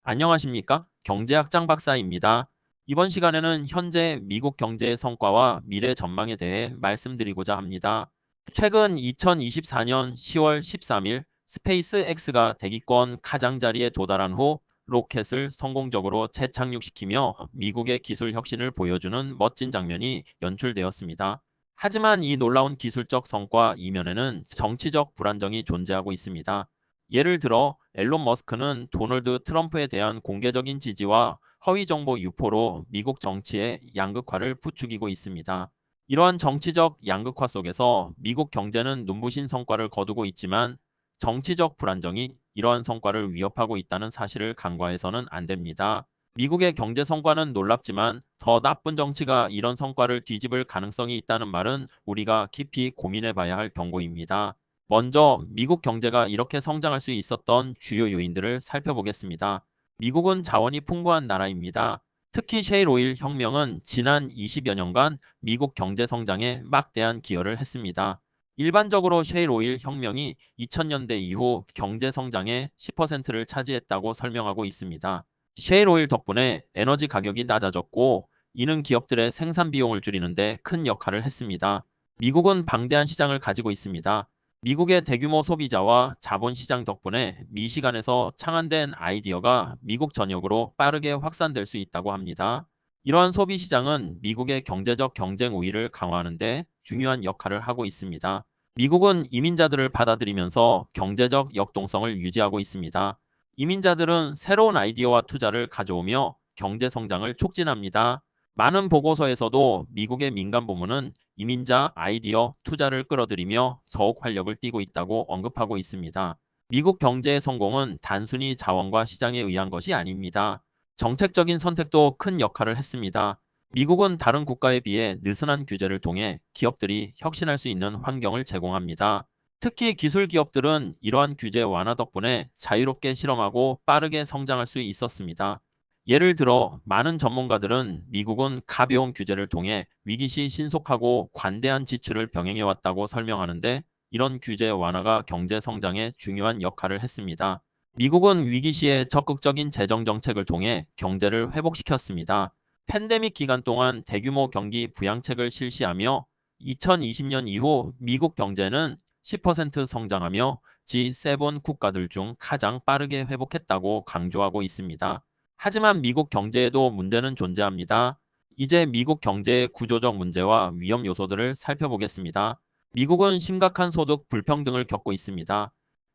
안녕하십니까? 경제학장 박사입니다. 이번 시간에는 현재 미국 경제의 성과와 미래 전망에 대해 말씀드리고자 합니다. 최근 2024년 10월 13일 스페이스X가 대기권 가장자리에 도달한 후 로켓을 성공적으로 재착륙시키며 미국의 기술 혁신을 보여주는 멋진 장면이 연출되었습니다. 하지만 이 놀라운 기술적 성과 이면에는 정치적 불안정이 존재하고 있습니다. 예를 들어 앨런 머스크는 도널드 트럼프에 대한 공개적인 지지와 허위 정보 유포로 미국 정치의 양극화를 부추기고 있습니다. 이러한 정치적 양극화 속에서 미국 경제는 눈부신 성과를 거두고 있지만 정치적 불안정이 이러한 성과를 위협하고 있다는 사실을 간과해서는 안 됩니다. 미국의 경제 성과는 놀랍지만 더 나쁜 정치가 이런 성과를 뒤집을 가능성이 있다는 말은 우리가 깊이 고민해 봐야 할 경고입니다. 먼저 미국 경제가 이렇게 성장할 수 있었던 주요 요인들을 살펴보겠습니다. 미국은 자원이 풍부한 나라입니다. 특히 셰일 오일 혁명은 지난 20여 년간 미국 경제 성장에 막대한 기여를 했습니다. 일반적으로 셰일 오일 혁명이 2000년대 이후 경제 성장의 10%를 차지했다고 설명하고 있습니다. 셰일 오일 덕분에 에너지 가격이 낮아졌고 이는 기업들의 생산 비용을 줄이는데 큰 역할을 했습니다. 미국은 방대한 시장을 가지고 있습니다. 미국의 대규모 소비자와 자본시장 덕분에 미시간에서 창안된 아이디어가 미국 전역으로 빠르게 확산될 수 있다고 합니다. 이러한 소비시장은 미국의 경제적 경쟁 우위를 강화하는 데 중요한 역할을 하고 있습니다. 미국은 이민자들을 받아들이면서 경제적 역동성을 유지하고 있습니다. 이민자들은 새로운 아이디어와 투자를 가져오며 경제 성장을 촉진합니다. 많은 보고서에서도 미국의 민간 부문은 이민자 아이디어 투자를 끌어들이며 더욱 활력을 띠고 있다고 언급하고 있습니다. 미국 경제의 성공은 단순히 자원과 시장에 의한 것이 아닙니다. 정책적인 선택도 큰 역할을 했습니다. 미국은 다른 국가에 비해 느슨한 규제를 통해 기업들이 혁신할 수 있는 환경을 제공합니다. 특히 기술 기업들은 이러한 규제 완화 덕분에 자유롭게 실험하고 빠르게 성장할 수 있었습니다. 예를 들어 많은 전문가들은 미국은 가벼운 규제를 통해 위기 시 신속하고 관대한 지출을 병행해왔다고 설명하는데 이런 규제 완화가 경제 성장에 중요한 역할을 했습니다. 미국은 위기 시에 적극적인 재정 정책을 통해 경제를 회복시켰습니다. 팬데믹 기간 동안 대규모 경기 부양책을 실시하며 2020년 이후 미국 경제는 10% 성장하며 G7 국가들 중 가장 빠르게 회복했다고 강조하고 있습니다. 하지만 미국 경제에도 문제는 존재합니다. 이제 미국 경제의 구조적 문제와 위험 요소들을 살펴보겠습니다. 미국은 심각한 소득 불평등을 겪고 있습니다.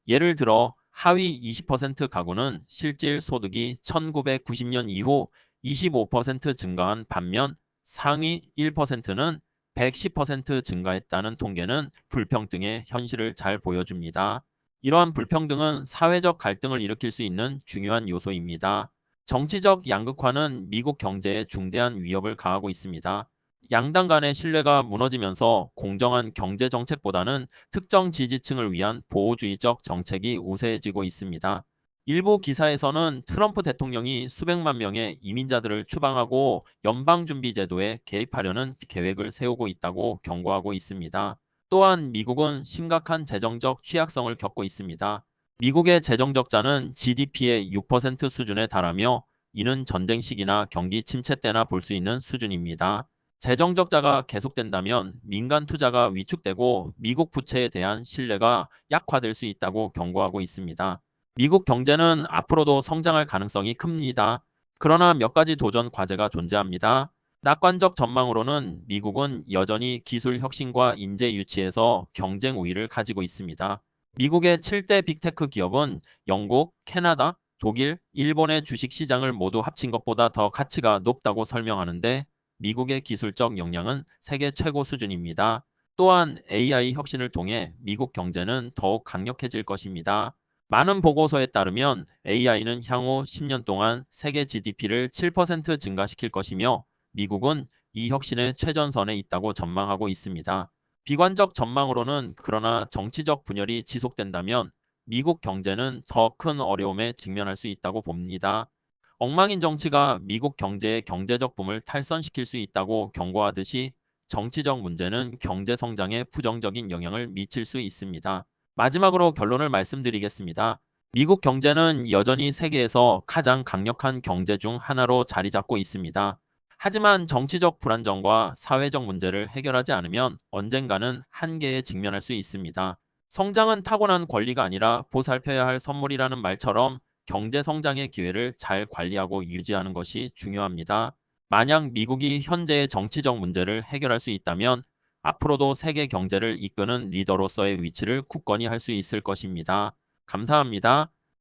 예를 들어 하위 20% 가구는 실질 소득이 1990년 이후 25% 증가한 반면 상위 1%는 110% 증가했다는 통계는 불평등의 현실을 잘 보여줍니다. 이러한 불평등은 사회적 갈등을 일으킬 수 있는 중요한 요소입니다. 정치적 양극화는 미국 경제에 중대한 위협을 가하고 있습니다. 양당 간의 신뢰가 무너지면서 공정한 경제 정책보다는 특정 지지층을 위한 보호주의적 정책이 우세해지고 있습니다. 일부 기사에서는 트럼프 대통령이 수백만 명의 이민자들을 추방하고 연방준비제도에 개입하려는 계획을 세우고 있다고 경고하고 있습니다. 또한 미국은 심각한 재정적 취약성을 겪고 있습니다. 미국의 재정 적자는 GDP의 6% 수준에 달하며 이는 전쟁 시기나 경기 침체 때나 볼 수 있는 수준입니다. 재정 적자가 계속된다면 민간 투자가 위축되고 미국 부채에 대한 신뢰가 약화될 수 있다고 경고하고 있습니다. 미국 경제는 앞으로도 성장할 가능성이 큽니다. 그러나 몇 가지 도전 과제가 존재합니다. 낙관적 전망으로는 미국은 여전히 기술 혁신과 인재 유치에서 경쟁 우위를 가지고 있습니다. 미국의 7대 빅테크 기업은 영국, 캐나다, 독일, 일본의 주식 시장을 모두 합친 것보다 더 가치가 높다고 설명하는데 미국의 기술적 역량은 세계 최고 수준입니다. 또한 AI 혁신을 통해 미국 경제는 더욱 강력해질 것입니다. 많은 보고서에 따르면 AI는 향후 10년 동안 세계 GDP를 7% 증가시킬 것이며 미국은 이 혁신의 최전선에 있다고 전망하고 있습니다. 비관적 전망으로는 그러나 정치적 분열이 지속된다면 미국 경제는 더 큰 어려움에 직면할 수 있다고 봅니다. 엉망인 정치가 미국 경제의 경제적 붐을 탈선시킬 수 있다고 경고하듯이 정치적 문제는 경제 성장에 부정적인 영향을 미칠 수 있습니다. 마지막으로 결론을 말씀드리겠습니다. 미국 경제는 여전히 세계에서 가장 강력한 경제 중 하나로 자리 잡고 있습니다. 하지만 정치적 불안정과 사회적 문제를 해결하지 않으면 언젠가는 한계에 직면할 수 있습니다. 성장은 타고난 권리가 아니라 보살펴야 할 선물이라는 말처럼 경제 성장의 기회를 잘 관리하고 유지하는 것이 중요합니다. 만약 미국이 현재의 정치적 문제를 해결할 수 있다면 앞으로도 세계 경제를 이끄는 리더로서의 위치를 굳건히 할 수 있을 것입니다. 감사합니다.